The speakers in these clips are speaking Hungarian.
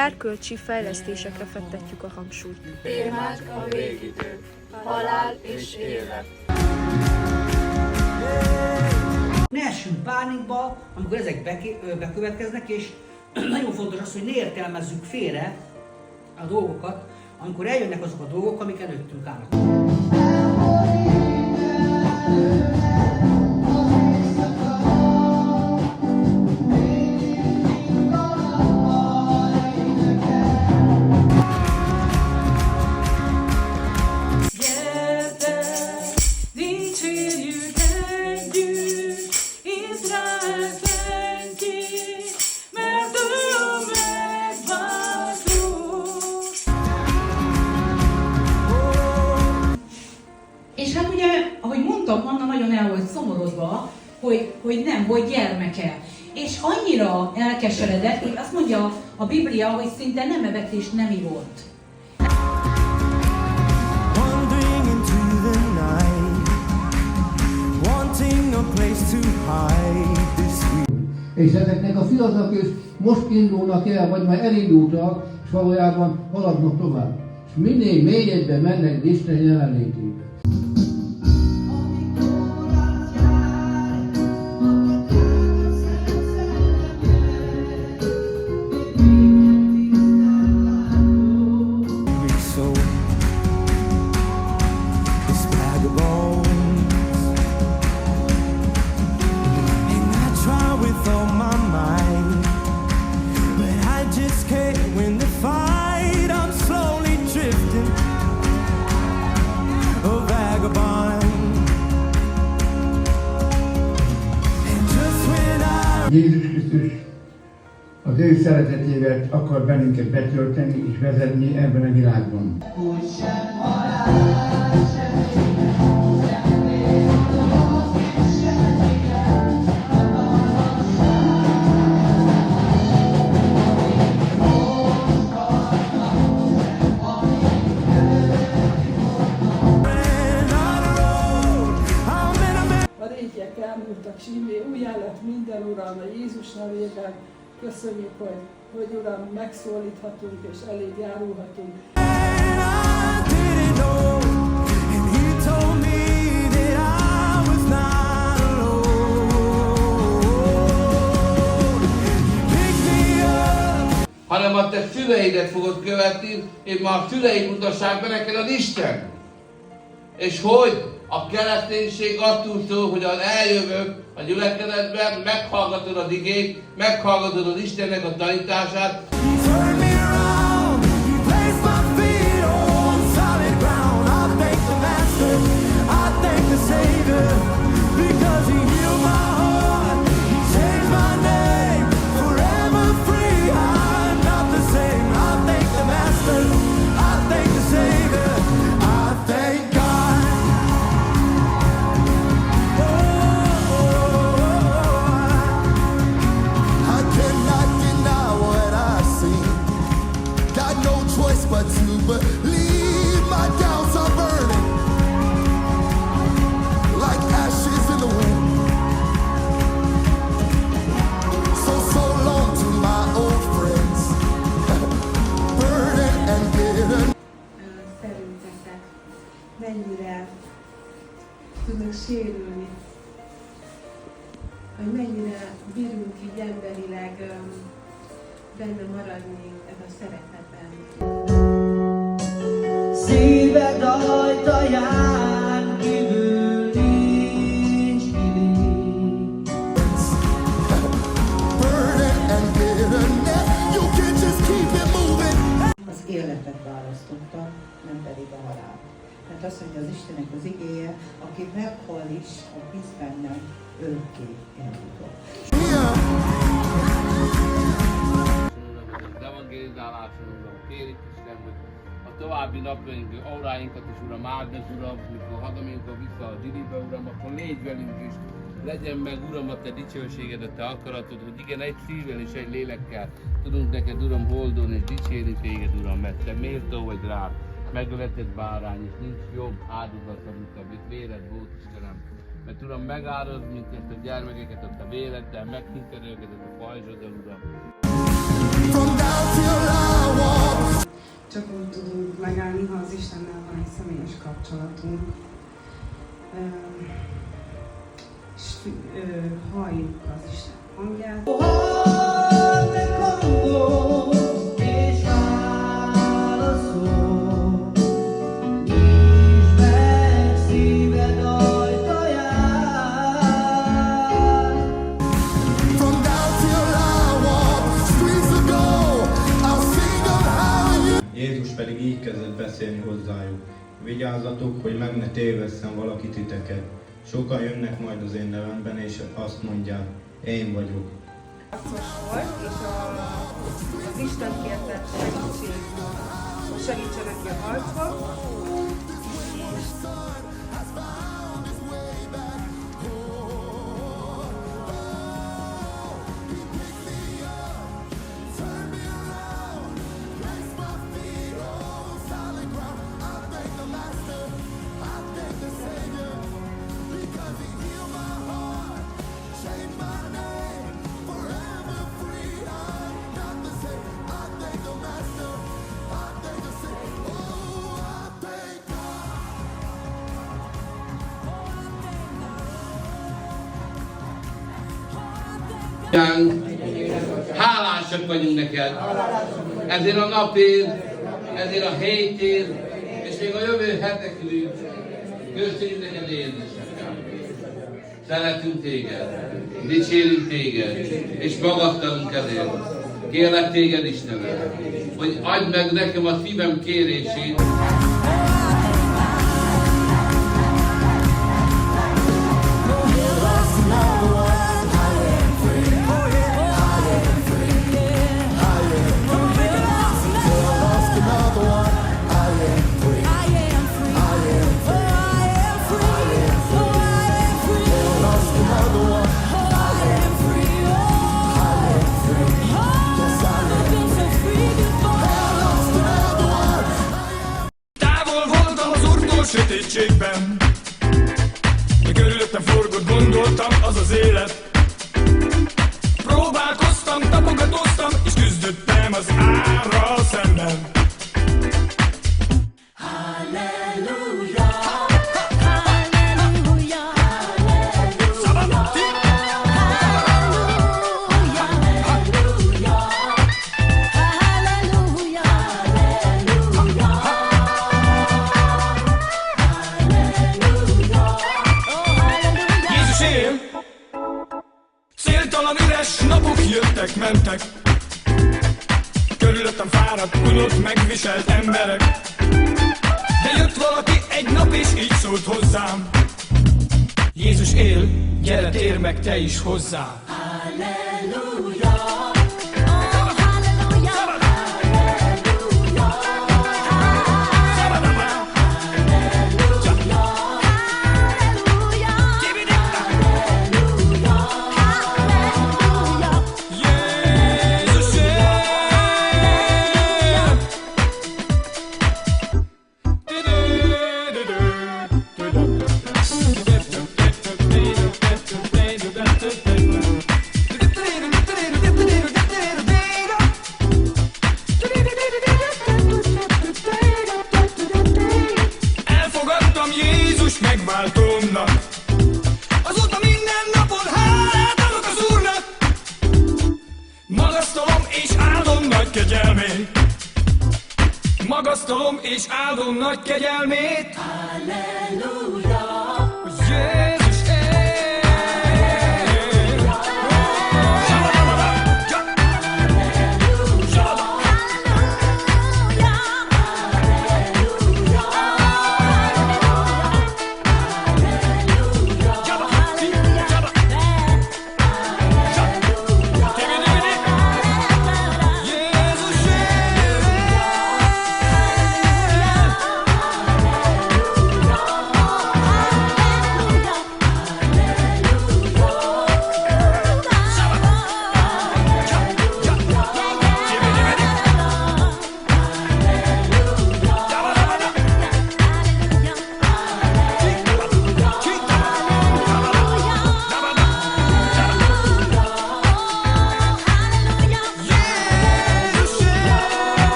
erkölcsi fejlesztésekre fektetjük a hangsúlyt. Témánk a végidő, halál és élet. Ne essünk pánikba, amikor ezek bekövetkeznek, és nagyon fontos az, hogy ne értelmezzük félre a dolgokat, amikor eljönnek azok a dolgok, amik előttünk állnak. És hát ugye, ahogy mondtam, Anna nagyon el volt szomorodva, hogy nem volt gyermeke. És annyira elkeseredett, hogy azt mondja a Biblia, hogy szinte nem evett és nem ivott. És ezeknek a fiatalok is most indulnak el, vagy már elindultak, és valójában haladnak tovább. És minél mélyebben mennek Isten jelenlétébe. Jézus Krisztus az ő szeretetével akar bennünket betölteni és vezetni ebben a világban. A régiek elmúltak, sírvé újjá lett minden, Uram, a Jézus nevében. Köszönjük, hogy Uram, megszólíthatunk és eléd járulhatunk. Hanem a te szüleidet fogod követni, és már a szüleid mutassák be neked az Isten. És hogy a kereszténység attól szól, hogy az eljövök a gyülekezetben, meghallgatod az igét, meghallgatod az Istennek a tanítását. But to believe my doubts are burning like ashes in the wind. So long to my old friends, burden and bitter. Szerintetek mennyire tudnak sérülni, hogy mennyire bírunk így emberileg benne maradni ebben a szeretetben. Szíved ajtaján kívül nincs kivéd. Az életet választotta, nem pedig a halál. Mert azt mondja az Istennek az igéje, aki meghal is, a hisz bennem, örökké eljutott. Kérjük Isten, hogy a további napjaink, óráinkat is, Uram, áld meg, Uram, mikor hazamegyünk vissza a Dilibe, Uram, akkor légy velünk is. Legyen meg, Uram, a Te dicsőséged, a Te akaratod, hogy igen, egy szívvel és egy lélekkel tudunk neked, Uram, holdolni és dicsérni Téged, Uram, mert Te méltó vagy rád, megöletett bárány, és nincs jobb áldozat, mint amit véred volt, Istenem. Mert Uram, megárad minket a gyermekeket a Te véreddel, meghinted őket a pajzsoddal, Uram. From down to your life. csak úgy tudunk megállni, ha az Istennel van egy személyes kapcsolatunk. És halljuk az Isten hangját. Jézus pedig így kezdett beszélni hozzájuk. Vigyázzatok, hogy meg ne tévesszem valaki titeket. Sokan jönnek majd az én nevemben, és azt mondják, én vagyok. Volt, és az Isten kérte segítsen neki a harcba. Hálásak vagyunk neked ezért a napért, ezért a hétért, és még a jövő hetekről. Köszönjük neked, Jézus! Szeretünk téged, dicsérünk téged, és magasztalunk ezért. Kérlek téged, Istenem, hogy adj meg nekem a szívem kérését. Sötétségben, de körülöttem forgott, gondoltam, az az élet. Próbálkoztam, tapogatóztam, és küzdöttem az árral szemben. Halleluja, halleluja, szabadti, halleluja, halleluja, halleluja, halleluja. Céltalan üres napok jöttek, mentek. Körülöttem fáradt, unott, megviselt emberek. De jött valaki egy nap és így szólt hozzám. Jézus él, gyere, térj meg te is hozzá. Halleluja. Megváltómnak. Azóta minden napon hálát adok az Úrnak. Magasztalom és áldom nagy kegyelmét. Magasztalom és áldom nagy kegyelmét. Halleluja. Jézus él.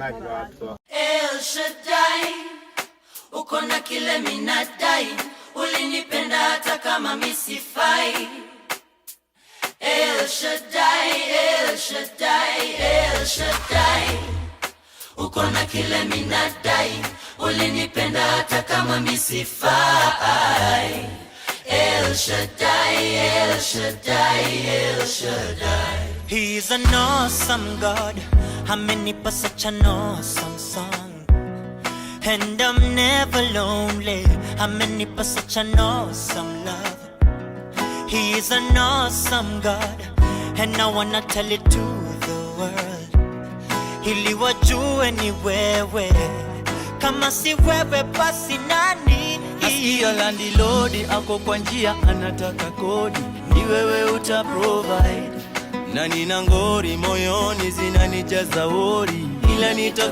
megváltva. El Shaddai, uko na kile minadai, ulinipenda hata kama misifai. El Shaddai, El Shaddai, El Shaddai, uko na kile minadai, ulinipenda hata kama misifai. El Shaddai, El Shaddai, El Shaddai. He's an awesome God, amenipa such an awesome song. And I'm never lonely, amenipa such an awesome love. He is an awesome God, and I wanna tell it to the world. Ili wajue ni wewe, kama si wewe basi nani? Nasikia landlord ako kwa njia anataka kodi, ni wewe uta provide. Na nina ngori moyoni zinanijaza wori, ila nita